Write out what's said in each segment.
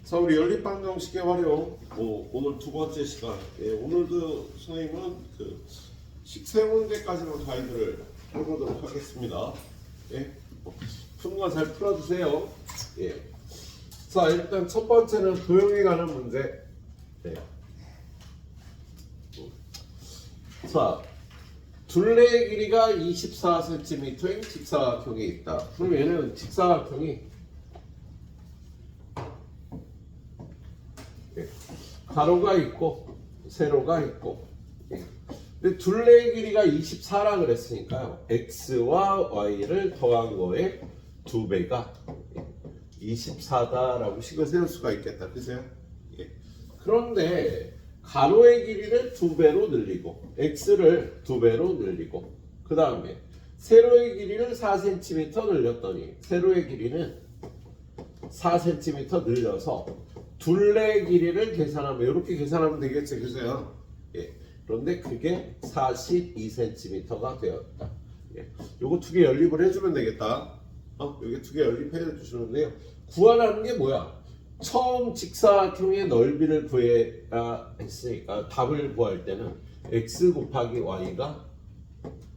자, 우리 연립방정식의 활용 오늘 두 번째 시간. 오늘도 선생님은 식세 문제까지만 가이드를 해보도록 하겠습니다. 푸는 건 잘 풀어주세요. 자, 일단 첫 번째는 도형에 관한 문제. 자, 둘레의 길이가 24cm인 직사각형이 있다. 그럼 얘는 직사각형이 가로가 있고 세로가 있고, 근데 둘레의 길이가 24라 그랬으니까요, x와 y를 더한 거에 2배가 24다라고 식을 세울 수가 있겠다. 그죠? 그런데 가로의 길이를 2배로 늘리고 x를 2배로 늘리고, 그 다음에 세로의 길이를 4cm 늘렸더니 세로의 길이는 4cm 늘려서 둘레의 길이를 계산하면 이렇게 계산하면 되겠죠. 그죠? 그런데 그게 42cm가 되었다. 요거 두 개 연립을 해주면 되겠다. 요게 두 개 연립해 주시는데요. 구하라는 게 뭐야? 처음 직사각형의 넓이를 구해야 했으니까 답을 구할 때는 x 곱하기 y가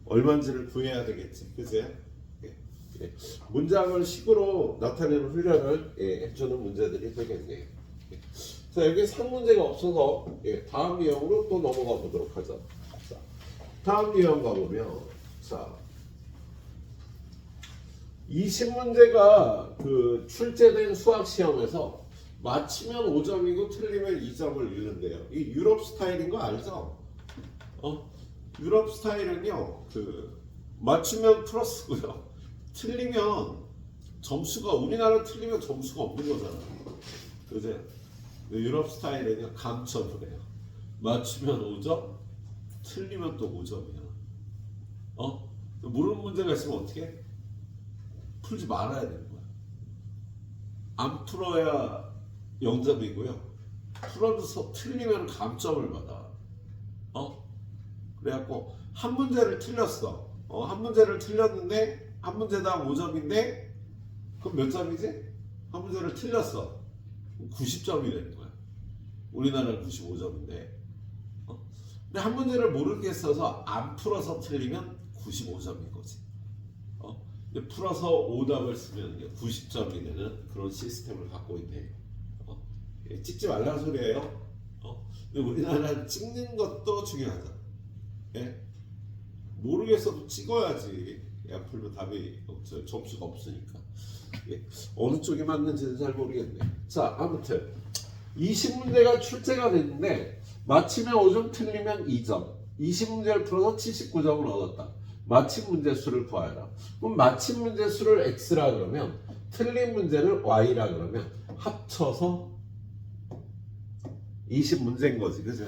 얼마인지를 구해야 되겠지. 그죠? 문장을 식으로 나타내는 훈련을 해주는 문제들이 되겠네요. 자, 여기 상문제가 없어서 다음 유형으로 또 넘어가 보도록 하죠. 자, 다음 유형 가보면, 자, 20문제가 출제된 수학 시험에서 맞히면 5점이고 틀리면 2점을 잃는데요. 이 유럽 스타일인 거 알죠? 유럽 스타일은요, 맞추면 플러스고요, 틀리면 점수가, 우리나라 틀리면 점수가 없는 거잖아. 그죠? 유럽 스타일에는 감점을 해요. 맞추면 5점, 틀리면 또 5점이야. 모르는 문제가 있으면 어떻게 해? 풀지 말아야 되는 거야. 안 풀어야 0점이고요. 풀어서 틀리면 감점을 받아. 그래갖고 한 문제를 틀렸어. 한 문제를 틀렸는데 한 문제당 5점인데 그럼 몇 점이지? 한 문제를 틀렸어. 90점이 되는 거야. 우리나라는 95점인데. 근데 한 문제를 모르겠어서 안 풀어서 틀리면 95점인 거지. 근데 풀어서 오답을 쓰면 90점이 되는 그런 시스템을 갖고 있네. 찍지 말라는 소리예요. 근데 우리나라는 찍는 것도 중요하다. 모르겠어도 찍어야지. 안 풀면 답이 점수가 없으니까. 어느 쪽이 맞는지는 잘 모르겠네. 자, 아무튼 20문제가 출제가 됐는데 맞히면 5점, 틀리면 2점. 20문제를 풀어서 79점을 얻었다. 맞힌 문제 수를 구하라. 그럼 맞힌 문제 수를 x라 그러면 틀린 문제를 y라 그러면 합쳐서 20문제인 거지. 그죠?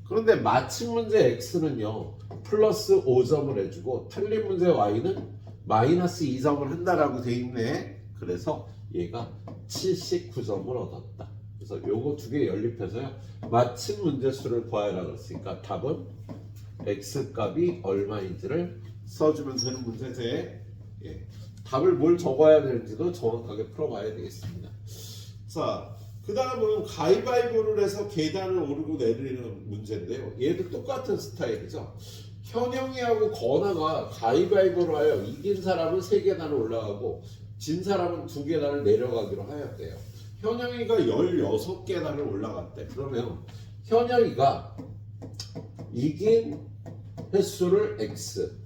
그런데 맞힌 문제 x는요, 플러스 5점을 해주고 틀린 문제 y는 마이너스 2점을 한다라고 돼 있네. 그래서 얘가 79점을 얻었다. 그래서 요거 두 개 연립해서요, 맞힌 문제 수를 구하라 그랬으니까 답은 x 값이 얼마인지를 써주면 되는 문제지. 답을 뭘 적어야 되는지도 정확하게 풀어봐야 되겠습니다. 자, 그 다음은 가위바위보를 해서 계단을 오르고 내리는 문제인데요. 얘도 똑같은 스타일이죠. 현영이하고 건아가 가위바위보를 하여 이긴 사람은 3계단을 올라가고 진 사람은 2계단을 내려가기로 하였대요. 현영이가 16계단을 올라갔대. 그러면 현영이가 이긴 횟수를 x,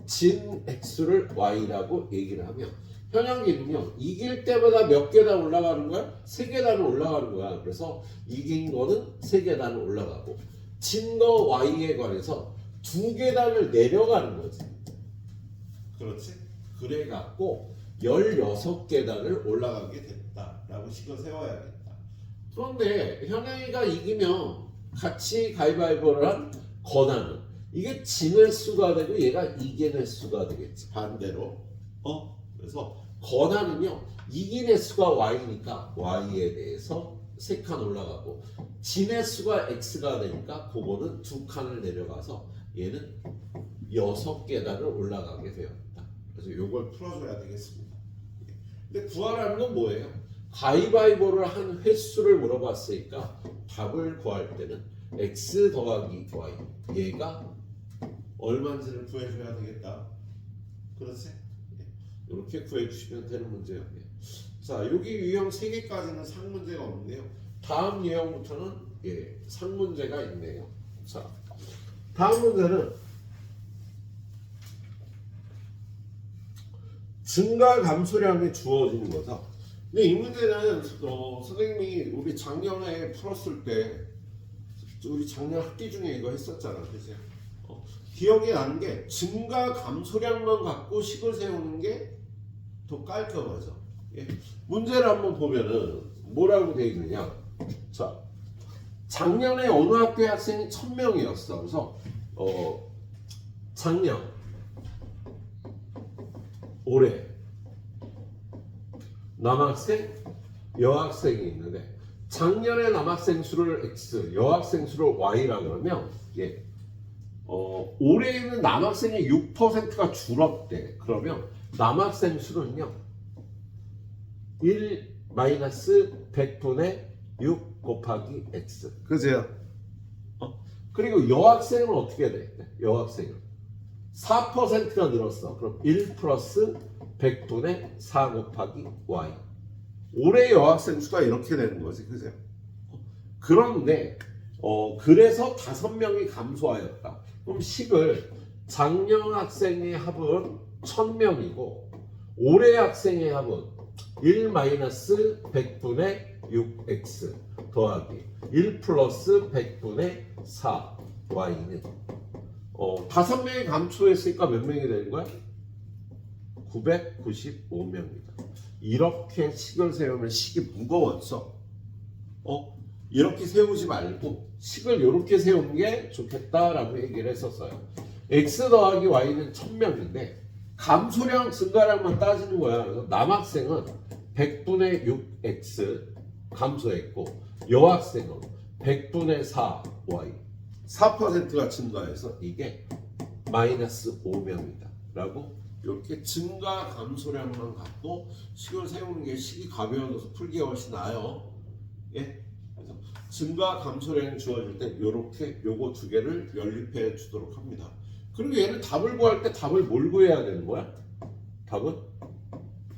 진 횟수를 y라고 얘기를 하면, 현영이는요, 이길 때마다 몇 계단 올라가는 거야? 3계단을 올라가는 거야. 그래서 이긴 거는 3계단을 올라가고, 진 거 y에 관해서 2계단을 내려가는 거지. 그렇지? 그래갖고 16계단을 올라가게 됐다라고 식을 세워야겠다. 그런데 현영이가 이기면 같이 가위바위보를 한 건아는 이게 진 횟수가 되고 얘가 이긴 횟수가 되겠지. 반대로. 그래서 건아는요, 이긴 횟수가 y니까 y에 대해서 3칸 올라가고, 진 횟수가 x가 되니까 그거는 2칸을 내려가서 얘는 6계단을 올라가게 되었다. 그래서 이걸 풀어줘야 되겠습니다. 근데 구하라는 건 뭐예요? 가위바위보를 한 횟수를 물어봤으니까 답을 구할 때는 x 더하기 y 얘가 얼마인지를 구해줘야 되겠다. 그렇지? 이렇게 구해주시면 되는 문제예요. 자, 여기 유형 3개까지는 상문제가 없는데요. 다음 유형부터는 상문제가 있네요. 자, 다음 문제는 증가 감소량이 주어지는 거죠. 근데 이 문제는 선생님이 우리 작년에 풀었을 때 우리 작년 학기 중에 이거 했었잖아, 그치? 기억이 나는 게 증가 감소량만 갖고 식을 세우는 게 더 깔끔하죠. 문제를 한번 보면은 뭐라고 되어 있느냐? 자, 작년에 어느 학교의 학생이 1000명이었어. 그래서 작년, 올해 남학생, 여학생이 있는데 작년에 남학생 수를 x, 여학생 수를 y라 그러면 올해에는 남학생의 6%가 줄었대. 그러면 남학생 수는요 1 마이너스 100분의 6 곱하기 x. 그죠? 그리고 여학생은 어떻게 돼? 여학생은 4%가 늘었어. 그럼 1 플러스 100분의 4 곱하기 y. 올해 여학생 수가 이렇게 되는 거지, 그죠? 그런데 그래서 5명이 감소하였다. 그럼 식을 작년 학생의 합은 1000명이고 올해 학생의 합은 1 마이너스 100분의 6x 더하기 1 플러스 100분의 4y는 5명이 감소했으니까 몇 명이 되는 거야? 995명이다. 이렇게 식을 세우면 식이 무거웠어. 이렇게 세우지 말고 식을 이렇게 세우는 게 좋겠다라고 얘기를 했었어요. x 더하기 y는 1000명인데 감소량 증가량만 따지는 거야. 그래서 남학생은 100분의 6x 감소했고 여학생은 100분의 4y 4%가 증가해서 이게 마이너스 5명이다 라고 이렇게 증가 감소량만 갖고 식을 세우는 게 식이 가벼워져서 풀기가 훨씬 나아요. 그래서 증가 감소량이 주어질 때 이렇게 요거 두 개를 연립해 주도록 합니다. 그리고 얘는 답을 구할 때 답을 뭘 구해야 되는 거야? 답은?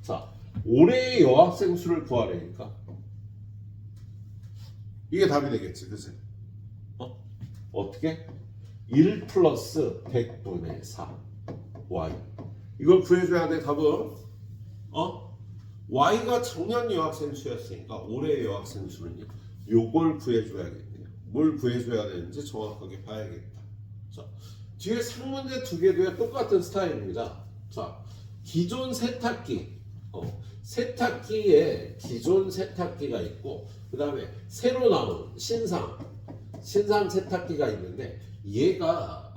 자, 올해의 여학생 수를 구하려니까 이게 답이 되겠지, 그치? 어떻게? 1 플러스 100분의 4 y 이걸 구해줘야 돼. 답은 y가 작년 여학생 수였으니까 올해의 여학생 수는요 요걸 구해줘야겠네요. 뭘 구해줘야 되는지 정확하게 봐야겠다. 자, 뒤에 상문제 두 개도 똑같은 스타일입니다. 자, 기존 세탁기 세탁기에 기존 세탁기가 있고 그 다음에 새로 나온 신상 세탁기가 있는데 얘가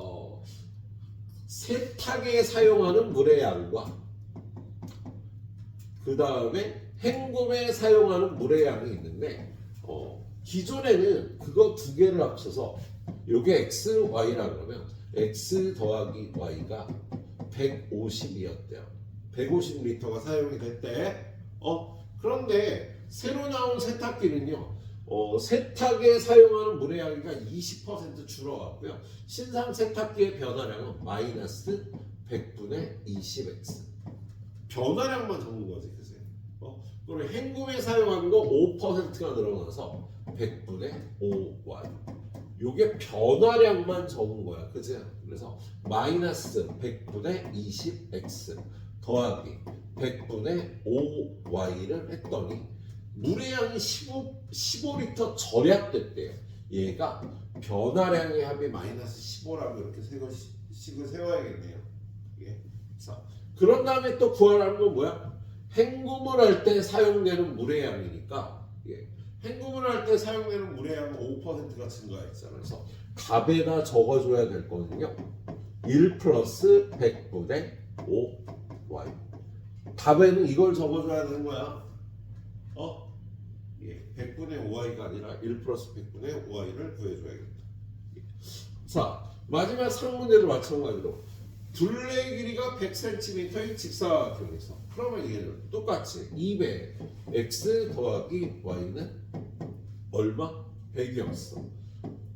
세탁에 사용하는 물의 양과 그 다음에 헹굼에 사용하는 물의 양이 있는데 기존에는 그거 두 개를 합쳐서 요게 x, y라 그러면 x 더하기 y가 150이었대요. 150리터가 사용이 됐대. 그런데 새로 나온 세탁기는요 세탁에 사용하는 물의 양이가 20% 줄어갔고요. 신상 세탁기의 변화량은 마이너스 100분의 20x. 변화량만 적는 거지, 그치? 그리고 헹굼에 사용하는 거 5%가 늘어나서 100분의 5y. 요게 변화량만 적은 거야, 그치? 그래서 마이너스 100분의 20x 더하기 100분의 5y를 했더니 물의 양이 15리터 절약됐대요. 얘가 변화량의 합이 마이너스 15라고 이렇게 식을 세워야겠네요. 자, 그런 다음에 또 구하라는 건 뭐야? 헹굼을 할 때 사용되는 물의 양이니까 헹굼을 할 때 사용되는 물의 양은 5%가 증가했잖아요. 그래서 답에다 적어줘야 될 거거든요. 1 플러스 100분의 5y. 답에는 이걸 적어줘야 되는 거야. 100분의 5y가 아니라 1 플러스 100분의 5y를 구해줘야겠다. 자, 마지막 상문제도 마찬가지로 둘레의 길이가 100cm의 직사각형에서 그러면 얘는 똑같이 2배 x 더하기 y는 얼마? 100이었어.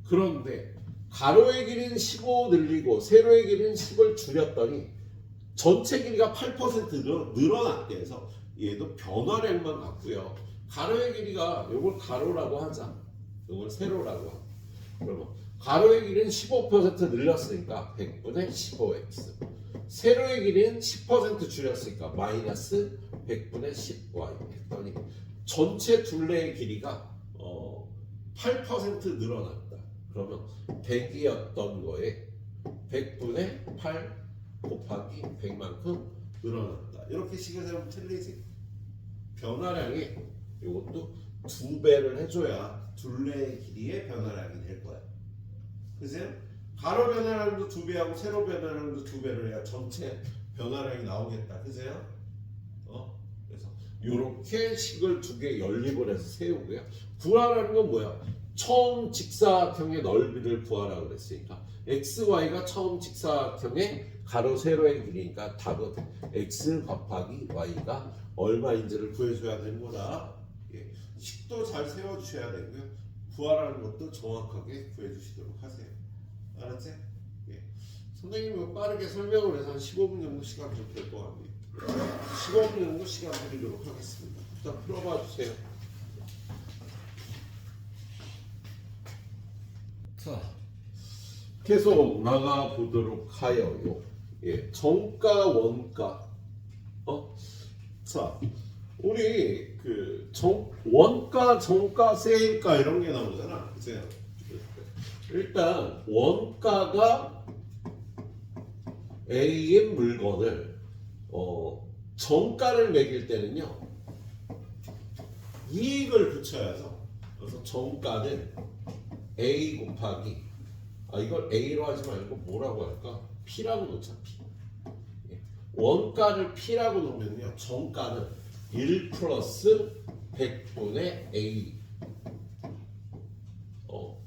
그런데 가로의 길이는 15 늘리고 세로의 길이는 10을 줄였더니 전체 길이가 8% 늘어났대. 해서 얘도 변화량만 같고요. 가로의 길이가 이걸 가로라고 하자. 이걸 세로라고 하자. 그러면 가로의 길이는 15% 늘렸으니까 100분의 15x. 세로의 길이는 10% 줄였으니까 마이너스 100분의 10y 했더니 전체 둘레의 길이가 8% 늘어났다. 그러면 100이었던 거에 100분의 8 곱하기 100만큼 늘어났다. 이렇게 식을 세우면 틀리지. 변화량이 이것도 2배를 해줘야 둘레의 길이의 변화량이 될 거야. 그죠? 가로 변화량도 2배하고 세로 변화량도 2배를 해야 전체 변화량이 나오겠다. 그죠? 그래서 이렇게 식을 2개 연립을 해서 세우고요. 구하라는 건 뭐야? 처음 직사각형의 넓이를 구하라고 그랬으니까 x, y가 처음 직사각형의 가로, 세로의 길이니까 답은 x 곱하기 y가 얼마인지를 구해줘야 되는 거다. 예. 식도 잘 세워주셔야 되고요. 구하라는 것도 정확하게 구해주시도록 하세요. 알았지? 예. 선생님이 빠르게 설명을 해서 한 15분 정도 시간 좀 될 것 같네요. 15분 정도 시간 드리도록 하겠습니다. 일단 풀어봐 주세요. 자, 계속 나가 보도록 하여요. 예, 정가, 원가. 자, 우리 원가, 정가, 세일가 이런 게 나오잖아. 그죠? 일단 원가가 A인 물건을 정가를 매길 때는요 이익을 붙여야죠. 그래서 정가는 A 곱하기 이걸 A로 하지 말고 뭐라고 할까? P라고 놓자. P. 원가를 P라고 놓으면요 정가는 1 플러스 100분의 A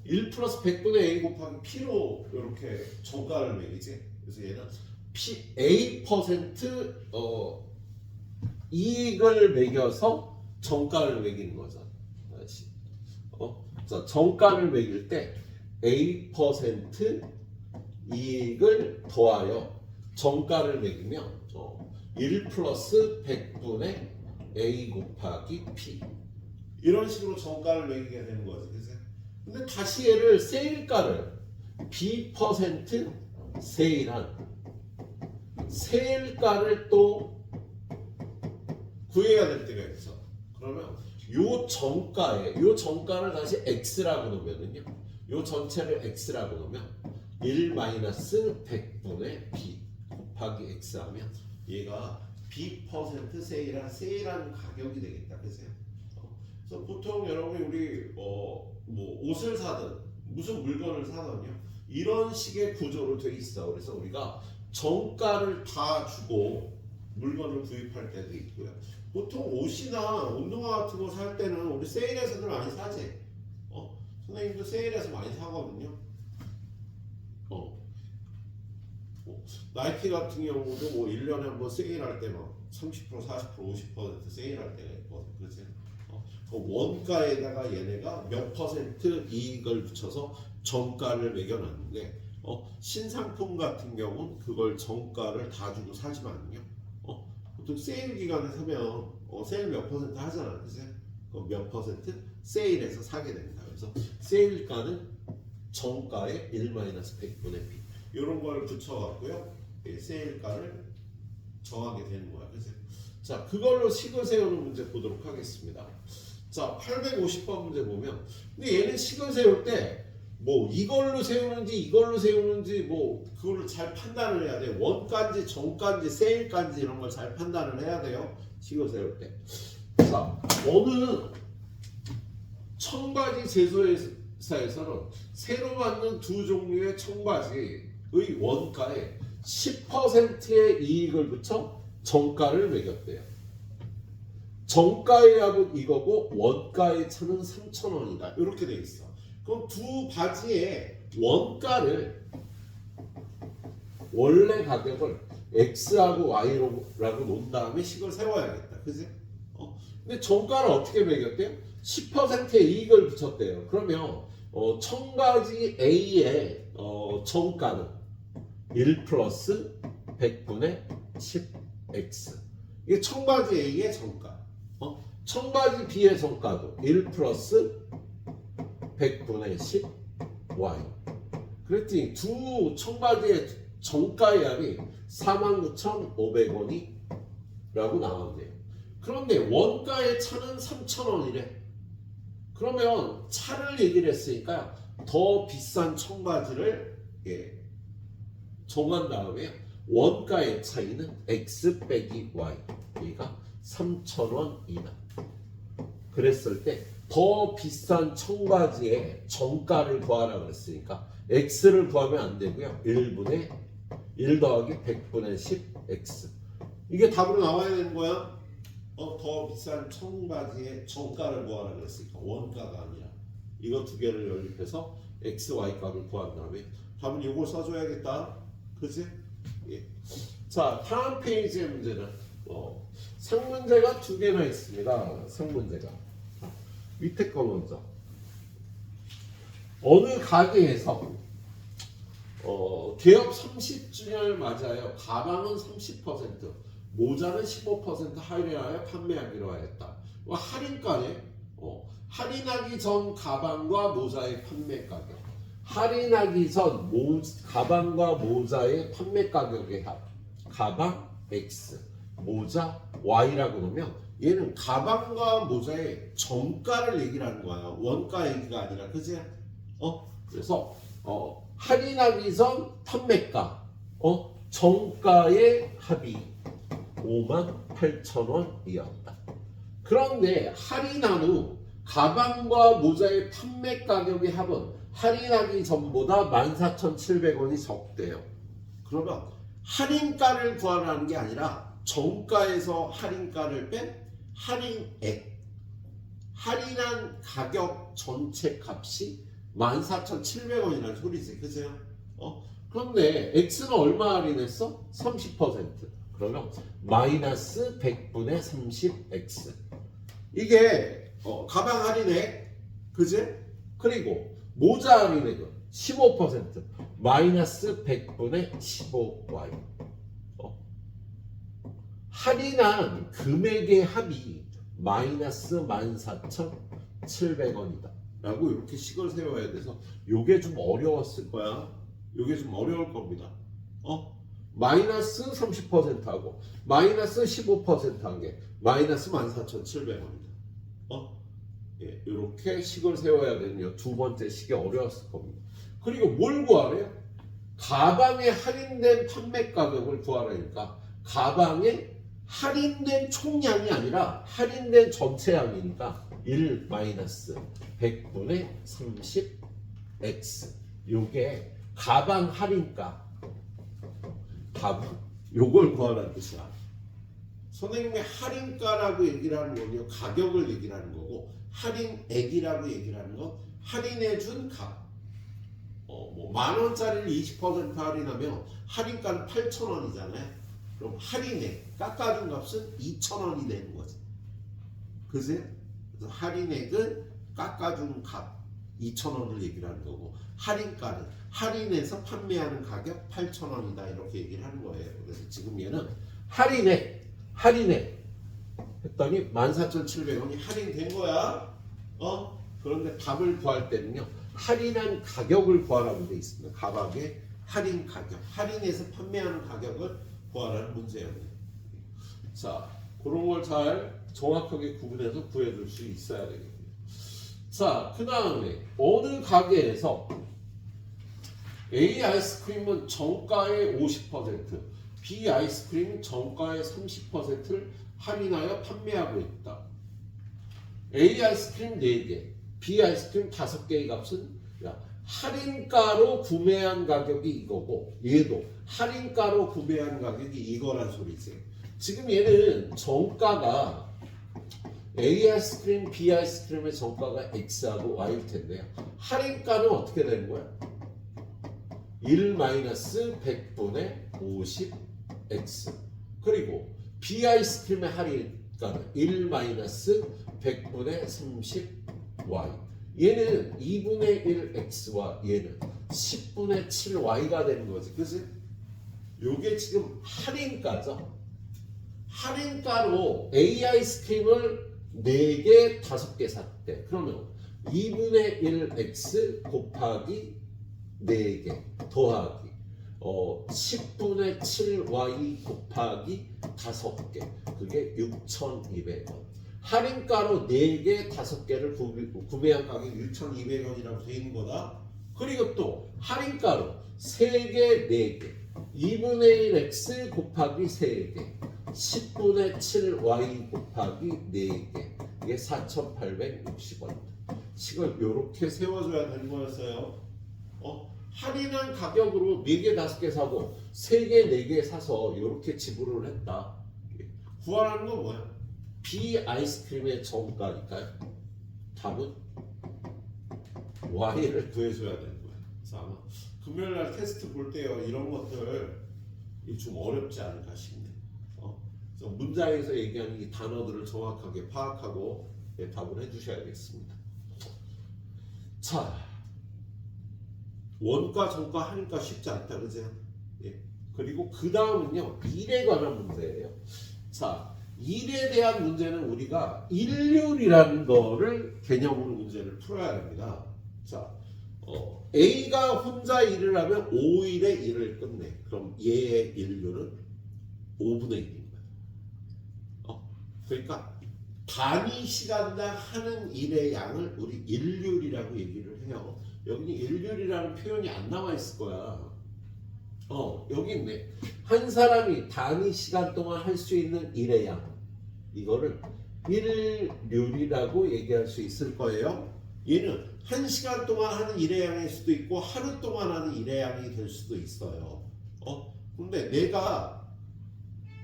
1 플러스 100분의 A 곱하기 P로 이렇게 정가를 매기지. 그래서 얘는 A% 이익을 매겨서 정가를 매기는 거죠. 다시. 자, 정가를 매길 때 A% 이익을 더하여 정가를 매기면 1 플러스 100분의 A 곱하기 P 이런 식으로 정가를 매기게 되는 거죠. 그래서 근데 다시 얘를 세일가를 B% 세일한 세일가를 또 구해야 될 때가 있어. 그러면 요 정가를 다시 x라고 놓으면은요. 요 전체를 x라고 놓으면 1 마이너스 100분의 b 곱하기 x 하면 얘가 B% 세일한 가격이 되겠다. 그래서 보통 여러분이 우리 뭐 옷을 사든 무슨 물건을 사든요 이런 식의 구조로 돼 있어. 그래서 우리가 정가를 다 주고 물건을 구입할 때도 있고요. 보통 옷이나 운동화 같은 거 살 때는 우리 세일해서들 많이 사지. 선생님도 세일해서 많이 사거든요. 나이키 같은 경우도 뭐 1년에 한번 세일할 때 막 30%, 40%, 50% 세일할 때가 있거든. 그렇지? 그 원가에다가 얘네가 몇 퍼센트 이익을 붙여서 정가를 매겨놨는데 신상품 같은 경우는 그걸 정가를 다 주고 사지만요. 보통 세일 기간에 사면 세일 몇 퍼센트 하잖아. 그치? 몇 퍼센트 세일해서 사게 됩니다. 그래서 세일가는 정가의 1-100분의 B 이런 걸 붙여갖고요 세일가를 정하게 되는 거야. 그치? 자, 그걸로 식을 세우는 문제 보도록 하겠습니다. 자, 850번 문제 보면 근데 얘는 식을 세울 때 뭐 이걸로 세우는지 뭐 그거를 잘 판단을 해야 돼. 원가인지 정가인지 세일가인지 이런 걸 잘 판단을 해야 돼요. 식을 세울 때. 자, 어느 청바지 제조회사에서는 새로 만든 두 종류의 청바지의 원가에 10%의 이익을 붙여 정가를 매겼대요. 정가의 합은 이거고 원가의 차는 3,000원이다. 이렇게 돼 있어. 그럼 두 바지의 원가를 원래 가격을 X하고 Y라고 놓은 다음에 식을 세워야겠다. 그지? 근데 정가를 어떻게 매겼대요? 10%의 이익을 붙였대요. 그러면 첨가지 A의 정가는 1 플러스 100분의 10X. 이게 첨가지 A의 정가. 첨가지 B의 정가도 1 플러스 100분의 10Y. 그랬더니 두 첨가지의 정가의 합이 49,500원이 라고 나왔네요. 그런데 원가의 차는 3,000원이래. 그러면 차를 얘기를 했으니까 더 비싼 첨가지를 정한 다음에 원가의 차이는 X 빼기 Y. 얘가 3,000원이다. 그랬을 때 더 비싼 첨가지의 정가를 구하라 그랬으니까 X를 구하면 안 되고요. 1분의 1 더하기 100분의 10X. 이게 답으로 나와야 되는 거야. 더 비싼 첨가지의 정가를 구하라 그랬으니까 원가가 아니라 이거 두 개를 연립해서 X, Y 값을 구한 다음에 답은 이걸 써줘야겠다. 그치? 예. 자, 다음 페이지의 문제는 상문제가 두 개나 있습니다. 상문제가 밑에 거 먼저. 어느 가게에서 개업 30주년을 맞이하여 가방은 30%, 모자는 15% 할인하여 판매하기로 하였다. 할인가에 할인하기 전 가방과 모자의 판매 가격, 할인하기 전 가방과 모자의 판매 가격의 합, 가방 X, 모자 Y라고 놓으면 얘는 가방과 모자의 정가를 얘기를 하는 거야. 원가 얘기가 아니라. 그치? 그래서 할인하기 전 판매가 정가의 합이 58,000원이었다. 그런데 할인한 후 가방과 모자의 판매 가격의 합은 할인하기 전보다 14,700원이 적대요. 그러면 할인가를 구하라는 게 아니라 정가에서 할인가를 뺀 할인액, 할인한 가격 전체 값이 14,700원이라는 소리지. 그죠? 그런데 X는 얼마 할인했어? 30%. 그러면 마이너스 100분의 30X. 이게 가방 할인액, 그지? 그리고 모자 할인액은 15%. 마이너스 100분의 15Y. 할인한 금액의 합이 마이너스 14,700원이다. 라고 이렇게 식을 세워야 돼서 요게 좀 어려웠을 거야. 요게 좀 어려울 겁니다. 마이너스 30%하고 마이너스 15%한 게 마이너스 14,700원이다. 예, 이렇게 식을 세워야 되는 두 번째 식이 어려웠을 겁니다. 그리고 뭘 구하래요? 가방의 할인된 판매 가격을 구하라니까 가방의 할인된 총량이 아니라 할인된 전체 양이니까 1 마이너스 100분의 30x. 요게 가방 할인가. 답은 요걸 구하라는 뜻이야. 선생님의 할인가라고 얘기를 하는 거는요, 가격을 얘기를 하는 거고, 할인액이라고 얘기를 하는 건 할인해준 값. 뭐 10,000원짜리를 20% 할인하면 할인가는 8,000원이잖아요. 그럼 할인액, 깎아준 값은 2,000원이 되는 거지. 그지? 그래서 할인액은 깎아준 값 2,000원을 얘기를 하는 거고, 할인가는 할인해서 판매하는 가격 8,000원이다 이렇게 얘기를 하는 거예요. 그래서 지금 얘는 할인액 했더니 14,700원이 할인된 거야. 그런데 답을 구할 때는요, 할인한 가격을 구하라고 돼 있습니다. 가방의 할인 가격, 할인해서 판매하는 가격을 구하라는 문제예요. 자, 그런 걸 잘 정확하게 구분해서 구해줄 수 있어야 되겠네요. 자, 그 다음에 어느 가게에서 A 아이스크림은 정가의 50%, B 아이스크림은 정가의 30%를 할인하여 판매하고 있다. A 아이스크림 4개, B 아이스크림 5개의 값은 할인가로 구매한 가격이 이거고, 얘도 할인가로 구매한 가격이 이거란 소리지. 지금 얘는 정가가 A 아이스크림, B 아이스크림의 정가가 X하고 Y일 텐데요. 할인가는 어떻게 되는 거야? 1 마이너스 100분의 50x 그리고 B 아이스크림의 할인가는 1 마이너스 100분의 30y 얘는 2분의 1x와 얘는 10분의 7y가 되는 거지 그치? 요게 지금 할인가죠 할인가로 A 아이스크림을 4개, 5개 샀대 그러면 2분의 1x 곱하기 4개 더하기 10분의 7y 곱하기 5개 그게 6,200원 할인가로 4개, 5개를 구매한 가격이 6,200원이라고 되어 있는 거다 그리고 또 할인가로 3개, 4개 2분의 1x 곱하기 3개 10분의 7y 곱하기 4개 이게 4,860원 식을 이렇게 세워줘야 되는 거였어요 할인한 가격으로 4개, 5개 사고 3개, 4개 사서 이렇게 지불을 했다 구하라는 건 뭐야? B 아이스크림의 정가니까요 답은 Y를 구해줘야 되는 거야 그래서 아마 금요일날 테스트 볼 때요 이런 것들 좀 어렵지 않을까 싶네 그래서 문장에서 얘기하는 이 단어들을 정확하게 파악하고 답을 해주셔야겠습니다 자 원가, 정가, 할인가 쉽지 않다 그죠? 그리고 그 다음은요 일에 관한 문제예요 자 일에 대한 문제는 우리가 일률이라는 거를 개념으로 문제를 풀어야 합니다 자 A가 혼자 일을 하면 5일에 일을 끝내 그럼 얘의 일률은 5분의 1인 거야 그러니까 단위 시간당 하는 일의 양을 우리 일률이라고 얘기를 해요 여기 일률이라는 표현이 안 나와 있을 거야 여기 있네 한 사람이 단위 시간 동안 할 수 있는 일의 양 이거를 일률이라고 얘기할 수 있을 거예요 얘는 1시간 동안 하는 일의 양일 수도 있고 하루 동안 하는 일의 양이 될 수도 있어요 근데 내가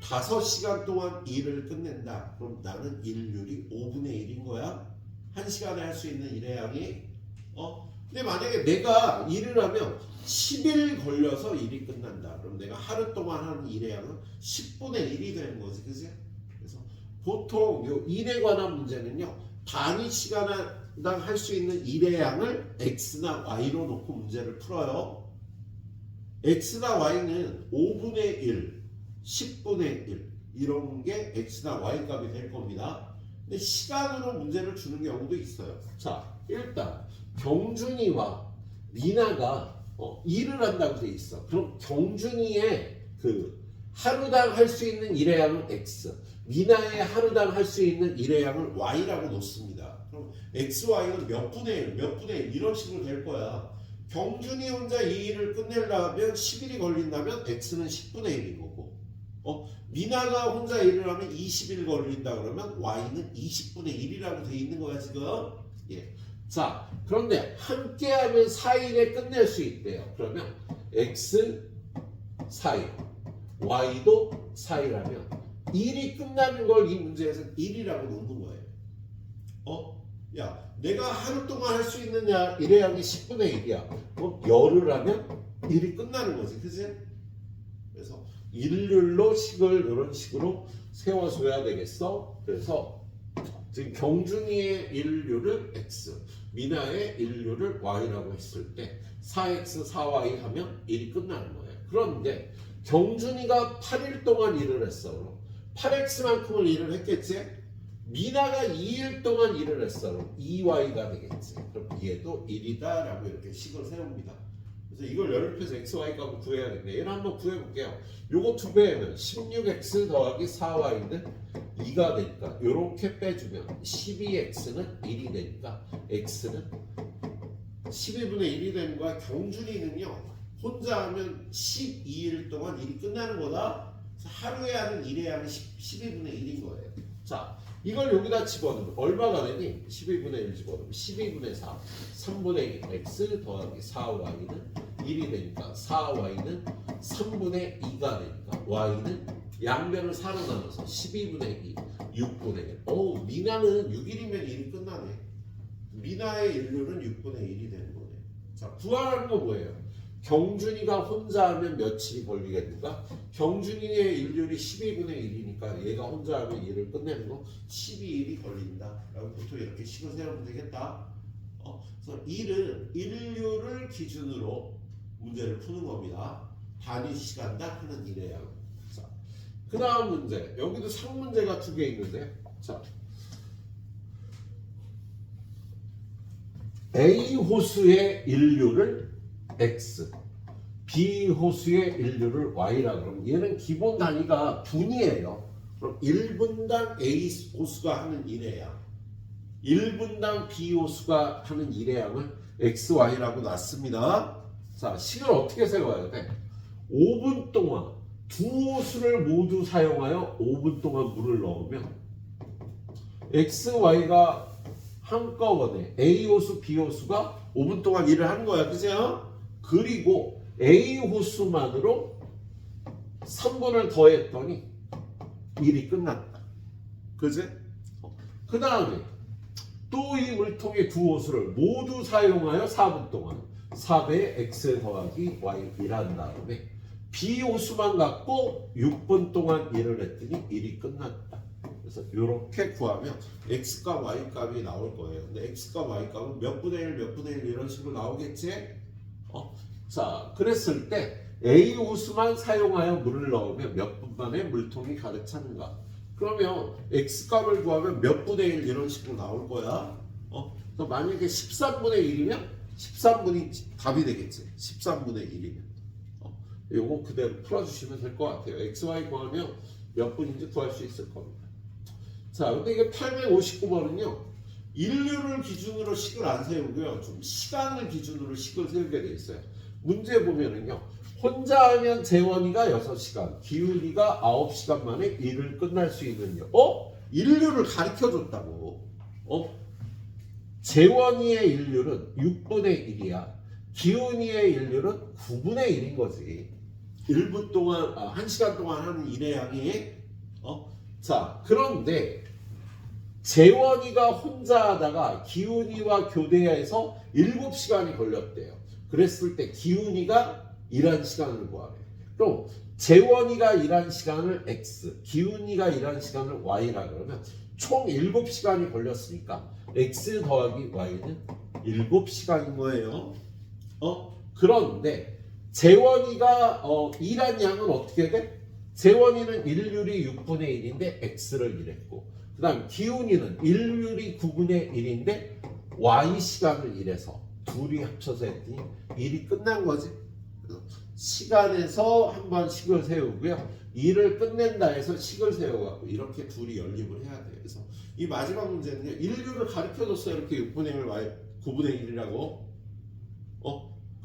5시간 동안 일을 끝낸다 그럼 나는 일률이 5분의 1인 거야 1시간에 할 수 있는 일의 양이 근데 만약에 내가 일을 하면 10일 걸려서 일이 끝난다 그럼 내가 하루 동안 하는 일의 양은 10분의 1이 되는 거지 그치? 그래서 보통 요 일에 관한 문제는요 단위 시간당 할 수 있는 일의 양을 x나 y로 놓고 문제를 풀어요 x나 y는 5분의 1, 10분의 1 이런 게 x나 y 값이 될 겁니다 근데 시간으로 문제를 주는 경우도 있어요 자 일단 경준이와 미나가 일을 한다고 돼 있어 그럼 경준이의 그 하루당 할 수 있는 일의 양은 x 미나의 하루당 할 수 있는 일의 양을 y라고 놓습니다 그럼 x, y는 몇 분의 1, 몇 분의 1 이런 식으로 될 거야 경준이 혼자 이 일을 끝내려면 10일이 걸린다면 x는 10분의 1인 거고 미나가 혼자 일을 하면 20일 걸린다 그러면 y는 20분의 1이라고 돼 있는 거야 지금 자 그런데 함께하면 4일에 끝낼 수 있대요 그러면 x 4일 y도 4일 하면 일이 끝나는 걸 이 문제에서 1이라고 놓는 거예요 야 내가 하루 동안 할 수 있는 일의 양이 10분의 1이야 그럼 열을 하면 일이 끝나는 거지 그치? 그래서 일률로 식을 이런 식으로 세워줘야 되겠어 그래서 지금 경준이의 일률을 x 미나의 일률을 y라고 했을 때 4x 4y 하면 일이 끝나는 거예요 그런데 경준이가 8일 동안 일을 했어 그럼 8x만큼을 일을 했겠지 미나가 2일 동안 일을 했어 그럼 2y가 되겠지 그럼 얘도 1이다 라고 이렇게 식을 세웁니다 그래서 이걸 연립해서 xy 값을 구해야겠네 얘를 한번 구해볼게요 요거 2배면 16x 더하기 4y는 2가 되니까 요렇게 빼주면 12x는 1이 되니까 x는 12분의 1이 되는 거야 경준이는요 혼자 하면 12일 동안 일이 끝나는 거다 그래서 하루에 하는 일의 양이 12분의 1인 거예요 자 이걸 여기다 집어넣으면 얼마가 되니? 12분의 1 집어넣으면 12분의 4 3분의 1 x 더하기 4y는 1이 되니까 4y는 3분의 2가 되니까 y는 양변을 4로 나눠서 12분의 2 6분의 1 미나는 6일이면 일이 끝나네 미나의 일률은 6분의 1이 되는 거네 자 구하라는 거 뭐예요? 경준이가 혼자 하면 며칠이 걸리겠는가? 경준이의 일률이 12분의 1이니까 얘가 혼자 하면 일을 끝내는 거 12일이 걸린다 라고 보통 이렇게 식을 세우면 되겠다. 그래서 일은 일률을 기준으로 문제를 푸는 겁니다. 단위 시간당 하는 일의 양. 자, 그 다음 문제. 여기도 상문제가 2개 있는데, 자, A 호수의 인류를 x, B 호수의 인류를 y라 그러면 얘는 기본 단위가 분이에요. 그럼 1분당 A 호수가 하는 일의 양, 1분당 B 호수가 하는 일의 양을 x, y라고 놨습니다. 자, 식을 어떻게 세워야 돼? 5분 동안 두 호수를 모두 사용하여 5분 동안 물을 넣으면 x, y가 한꺼번에 A 호수, B 호수가 5분 동안 일을 하는 거야. 그죠? 그리고 A 호수만으로 3분을 더했더니 일이 끝났다. 그지? 그 다음에 또 이 물통의 두 호수를 모두 사용하여 4분 동안 4배의 x 더하기 y 일한 다음에 B 호수만 갖고 6분 동안 일을 했더니 일이 끝났다. 그래서 이렇게 구하면 x값, y값이 나올 거예요. 근데 x값, y값은 몇 분의 1, 몇 분의 1 이런 식으로 나오겠지? 자, 그랬을 때 A 호수만 사용하여 물을 넣으면 몇 분 만에 물통이 가득 차는가? 그러면 x값을 구하면 몇 분의 1 이런 식으로 나올 거야. 그래서 만약에 13분의 1이면 13분이 답이 되겠지. 13분의 1이면. 요거 그대로 풀어주시면 될 것 같아요. x, y 구하면 몇 분인지 구할 수 있을 겁니다. 자, 근데 이게 859번은요. 인류를 기준으로 식을 안 세우고요. 좀 시간을 기준으로 식을 세우게 돼 있어요. 문제 보면은요. 혼자 하면 재원이가 6시간, 기훈이가 9시간 만에 일을 끝날 수 있는요. 인류를 가르쳐 줬다고. 재원이의 인류는 6분의 1이야. 기훈이의 인류는 9분의 1인 거지. 1분 동안, 1시간 동안 하는 일의 양이. 자, 그런데 재원이가 혼자 하다가 기훈이와 교대해서 7시간이 걸렸대요. 그랬을 때 기훈이가 일한 시간을 구하래. 그럼 재원이가 일한 시간을 x, 기훈이가 일한 시간을 y라 그러면 총 7시간이 걸렸으니까 x 더하기 y는 7시간인 거예요. 그런데 재원이가 일한 양은 어떻게 돼? 재원이는 일률이 6분의 1인데 x를 일했고, 그 다음 기훈이는 일률이 9분의 1인데 y시간을 일해서 둘이 합쳐서 했더니 일이 끝난 거지. 시간에서 한번 식을 세우고요. 일을 끝낸다 해서 식을 세워갖고 이렇게 둘이 연립을 해야 돼요. 그래서 이 마지막 문제는요. 인류를 가르쳐줬어요. 이렇게 6분의 1을 9분의 1이라고.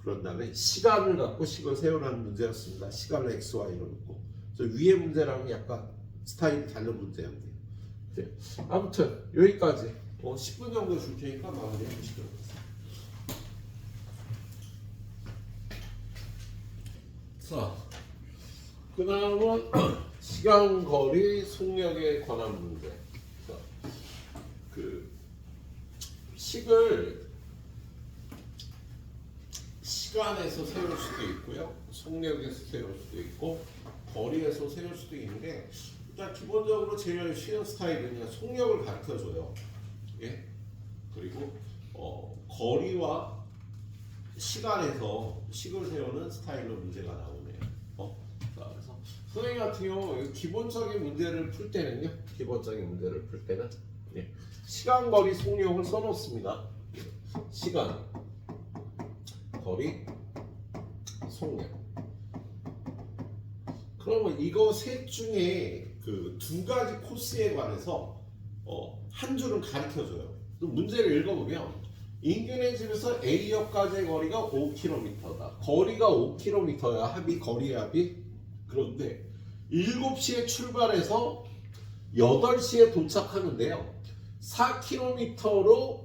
그런 다음에 시간을 갖고 식을 세우라는 문제였습니다. 시간을 x, y로 놓고. 그래서 위의 문제랑은 약간 스타일이 다른 문제였네요. 네. 아무튼 여기까지 10분 정도 줄 테니까 마무리해 주시도록 하겠습니다. 자, 그 다음은 시간, 거리, 속력에 관한 문제. 자, 그 식을 시간에서 세울 수도 있고요, 속력에서 세울 수도 있고, 거리에서 세울 수도 있는데, 일단 기본적으로 제일 쉬운 스타일은 그냥 속력을 가르쳐줘요. 예? 그리고 거리와 시간에서 식을 세우는 스타일로 문제가 나오네요. 자, 그래서 선생님 같은 경우 기본적인 문제를 풀 때는요, 예, 시간, 거리, 속력을 써놓습니다. 시간, 거리, 속력. 그러면 이거 셋 중에 그 두 가지 코스에 관해서 한 줄은 가르쳐줘요. 그럼 문제를 읽어보면 인균의 집에서 A역까지의 거리가 5km다. 거리가 5km야. 거리의 합이. 그런데 7시에 출발해서 8시에 도착하는데요. 4km로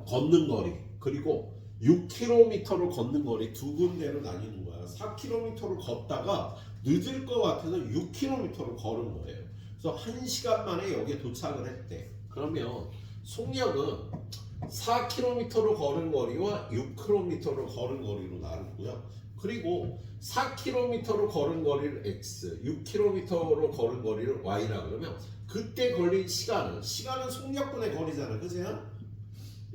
걷는 거리, 그리고 6km로 걷는 거리 두 군데로 나뉘는 거야. 4km를 걷다가 늦을 것 같아서 6km를 걸은 거예요. 그래서 1시간 만에 여기에 도착을 했대. 그러면 속력은 4km로 걸은 거리와 6km로 걸은 거리로 나누고요. 그리고 4km로 걸은 거리를 x, 6km로 걸은 거리를 y라 그러면 그때 걸린 시간은 속력분의 거리잖아, 그죠?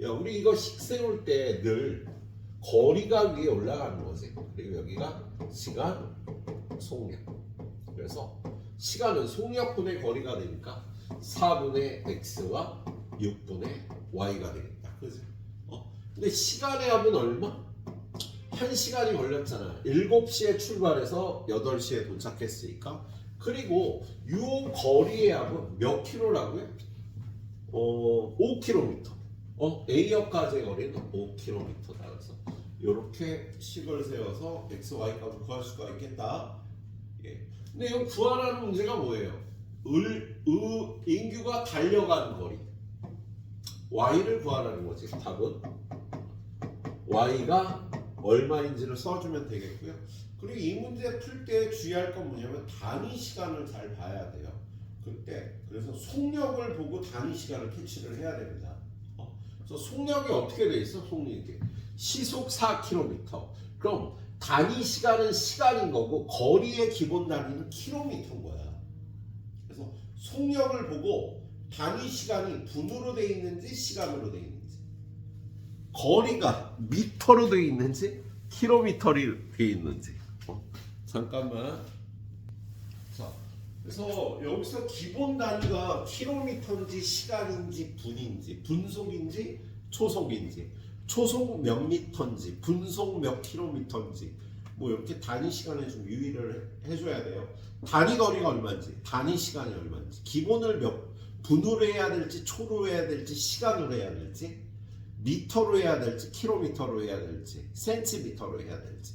야, 우리 이거 식 세울 때 늘 거리가 위에 올라가는 거지. 그리고 여기가 시간, 속력. 그래서 시간은 속력분의 거리가 되니까 4분의 x와 6분의 y가 되겠다. 그죠? 근데 시간의 합은 얼마? 1시간이 걸렸잖아. 7시에 출발해서 8시에 도착했으니까. 그리고 요 거리의 합은 몇 킬로라고요? 5km. A역까지의 거리는 5km다. 그래서 이렇게 식을 세워서 x, y값을 구할 수가 있겠다. 예. 근데 이거 구하라는 문제가 뭐예요? 인규가 달려간 거리. y를 구하라는 거지. 답은 y가 얼마인지를 써주면 되겠고요. 그리고 이 문제 풀 때 주의할 건 뭐냐면 단위 시간을 잘 봐야 돼요. 그래서 속력을 보고 단위 시간을 캐치를 해야 됩니다. 그래서 속력이 어떻게 돼 있어? 속력이 시속 4km. 그럼 단위 시간은 시간인 거고 거리의 기본 단위는 킬로미터인 거야. 그래서 속력을 보고 단위 시간이 분으로 돼 있는지 시간으로 돼 있는지, 거리가 미터로 돼 있는지 킬로미터로 돼 있는지. 잠깐만. 자, 그래서 여기서 기본 단위가 킬로미터인지 시간인지 분인지, 분속인지 초속인지, 초속 몇 미터인지, 분속 몇 킬로미터인지, 뭐 이렇게 단위 시간에 좀 유의를 해줘야 돼요. 단위 거리가 얼마인지, 단위 시간이 얼마인지, 기본을 몇 분으로 해야 될지, 초로 해야 될지, 시간으로 해야 될지, 미터로 해야 될지, 킬로미터로 해야 될지, 센티미터로 해야 될지,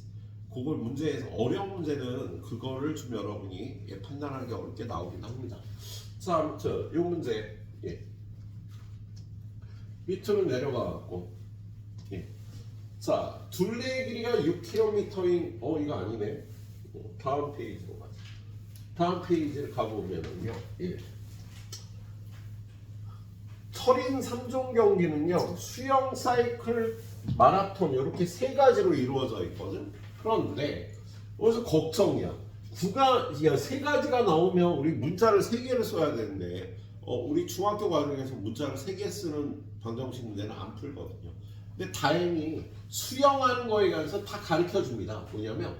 그걸 문제에서 어려운 문제는 그거를 좀 여러분이 판단하기 어렵게 나오긴 합니다. 자, 아무튼 이 문제 밑으로 내려가갖고 자, 둘레의 길이가 6km인 이거 아니네. 다음 페이지로 가자. 다음 페이지를 가보면은요. 철인 3종 경기는요, 수영, 사이클, 마라톤 이렇게 세 가지로 이루어져 있거든. 그런데 여기서 걱정이야. 세 가지가 나오면 우리 문자를 3개를 써야 되는데 우리 중학교 과정에서 문자를 3개 쓰는 방정식 문제는 안 풀거든요. 근데 다행히 수영하는 거에 관해서 다 가르쳐 줍니다. 뭐냐면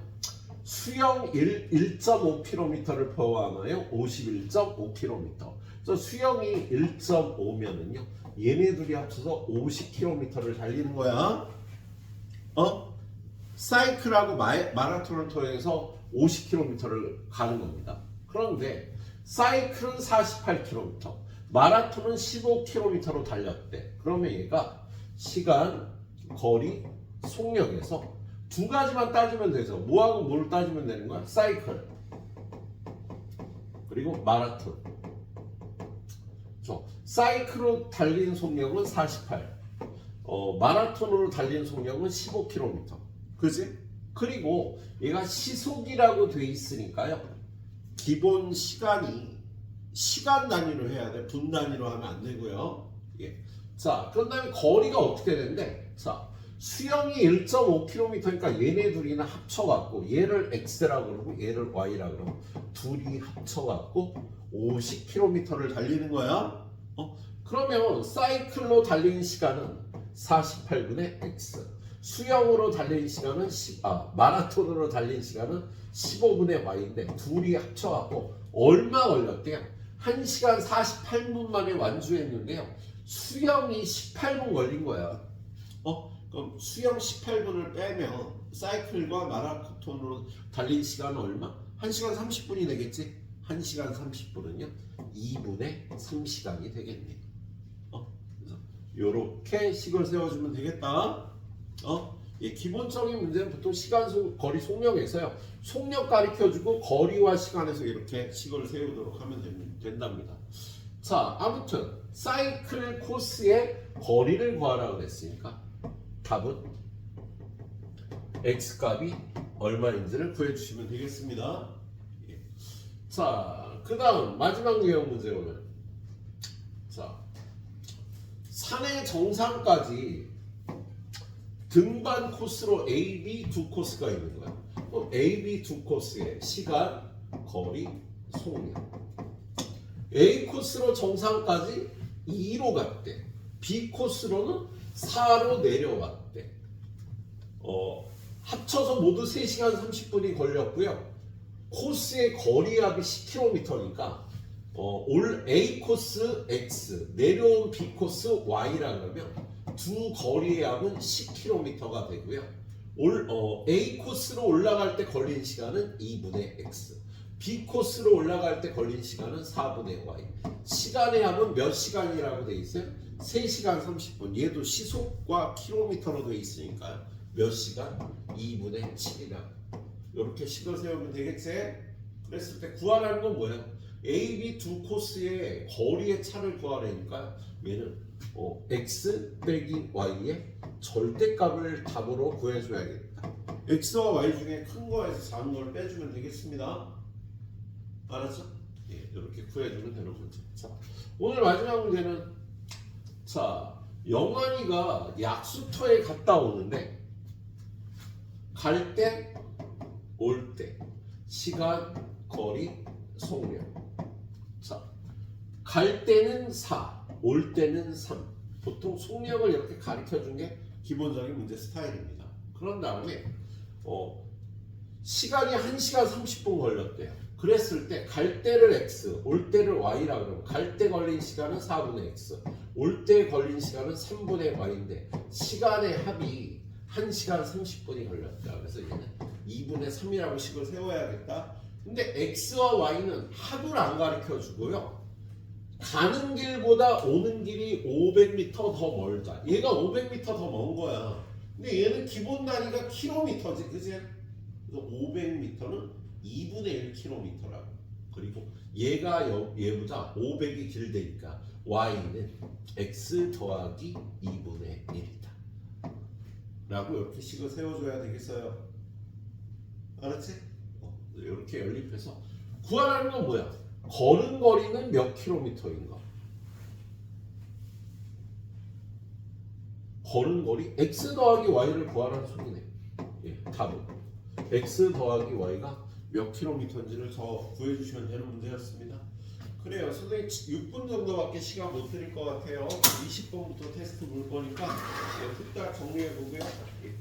수영 1.5km를 포함하여 51.5km. 그래서 수영이 1.5면은요, 얘네들이 합쳐서 50km를 달리는 거야. 사이클하고 마라톤을 통해서 50km를 가는 겁니다. 그런데 사이클은 48km, 마라톤은 15km로 달렸대. 그러면 얘가 시간, 거리, 속력에서 두 가지만 따지면 되죠. 뭐하고 뭘 따지면 되는 거야? 사이클 그리고 마라톤. 사이클로 달린 속력은 48, 마라톤으로 달린 속력은 15km. 그지? 그리고 얘가 시속이라고 돼 있으니까요, 기본 시간이 시간 단위로 해야 돼. 분 단위로 하면 안 되고요. 자, 그런 다음에 거리가 어떻게 되는데, 자, 수영이 1.5km니까 얘네 둘이나 합쳐갖고 얘를 x라고 그러고 얘를 y라고 그러고 둘이 합쳐갖고 50km를 달리는 거야. 그러면 사이클로 달리는 시간은 48분의 x, 수영으로 달린 시간은 마라톤으로 달린 시간은 15분의 y인데 둘이 합쳐갖고 얼마 걸렸대요? 1시간 48분 만에 완주했는데요, 수영이 18분 걸린 거야. 그럼 수영 18분을 빼면 사이클과 마라톤으로 달린 시간은 얼마? 1시간 30분이 되겠지? 1시간 30분은요 2분의 3시간이 되겠네. 그래서 요렇게 식을 세워주면 되겠다. 기본적인 문제는 보통 시간, 거리, 속력에서요, 속력 가르쳐주고 거리와 시간에서 이렇게 식을 세우도록 하면 된답니다. 자, 아무튼 사이클 코스의 거리를 구하라고 했으니까 답은 x값이 얼마인지를 구해주시면 되겠습니다. 자, 그 다음 마지막 유형 문제 오면, 자, 산의 정상까지 등반 코스로 A, B 두 코스가 있는 거야. 그럼 A, B 두 코스의 시간, 거리, 속력. A 코스로 정상까지 2로 갔대. B 코스로는 4로 내려왔대. 합쳐서 모두 3시간 30분이 걸렸고요. 코스의 거리압이 10km니까 올 A 코스 X, 내려온 B 코스 Y라 그러면 두 거리의 합은 10km가 되고요. A 코스로 올라갈 때 걸린 시간은 2분의 X, B 코스로 올라갈 때 걸린 시간은 4분의 Y. 시간의 합은 몇 시간이라고 돼 있어요? 3시간 30분. 얘도 시속과 킬로미터로 돼 있으니까 몇 시간? 2분의 7이라고. 이렇게 식을 세우면 되겠지? 그랬을 때 구하라는 건 뭐예요? A, B 두 코스의 거리의 차를 구하라니까 얘는 X 빼기 Y의 절대값을 답으로 구해줘야겠다. X와 Y 중에 큰 거에서 작은 걸 빼주면 되겠습니다. 알았죠? 예, 이렇게 구해주면 되는 거죠. 자, 오늘 마지막 문제는 자, 영환이가 약수터에 갔다 오는데 갈 때, 올 때, 시간, 거리, 속력. 자, 갈 때는 4, 올 때는 3. 보통 속력을 이렇게 가르쳐 준 게 기본적인 문제 스타일입니다. 그런 다음에 시간이 1시간 30분 걸렸대요. 그랬을 때 갈 때를 X, 올 때를 Y라 그러면 갈 때 걸린 시간은 4분의 X, 올 때 걸린 시간은 3분의 Y인데 시간의 합이 1시간 30분이 걸렸다. 그래서 얘는 2분의 3이라고 식을 세워야겠다. 근데 X와 Y는 합을 안 가르쳐 주고요. 가는 길보다 오는 길이 500m 더 멀다. 얘가 500m 더 먼 거야. 근데 얘는 기본 단위가 킬로미터지, 그지? 그래서 500m는 2분의 1km라고. 그리고 얘가 얘보다 500이 길대니까 Y는 X 더하기 2분의 1이다. 라고 이렇게 식을 세워줘야 되겠어요. 알았지? 이렇게 연립해서 구하라는 건 뭐야? 걸은 거리는 몇 킬로미터인가? 걸은 거리 X 더하기 Y를 구하라는 소리네. 예, 답은 X 더하기 Y가 몇 킬로미터인지를 저 구해주시면 되는 문제였습니다. 그래요. 선생님 6분 정도밖에 시간 못 드릴 것 같아요. 20분부터 테스트 볼 거니까 네, 후딱 정리해 보고요. 예.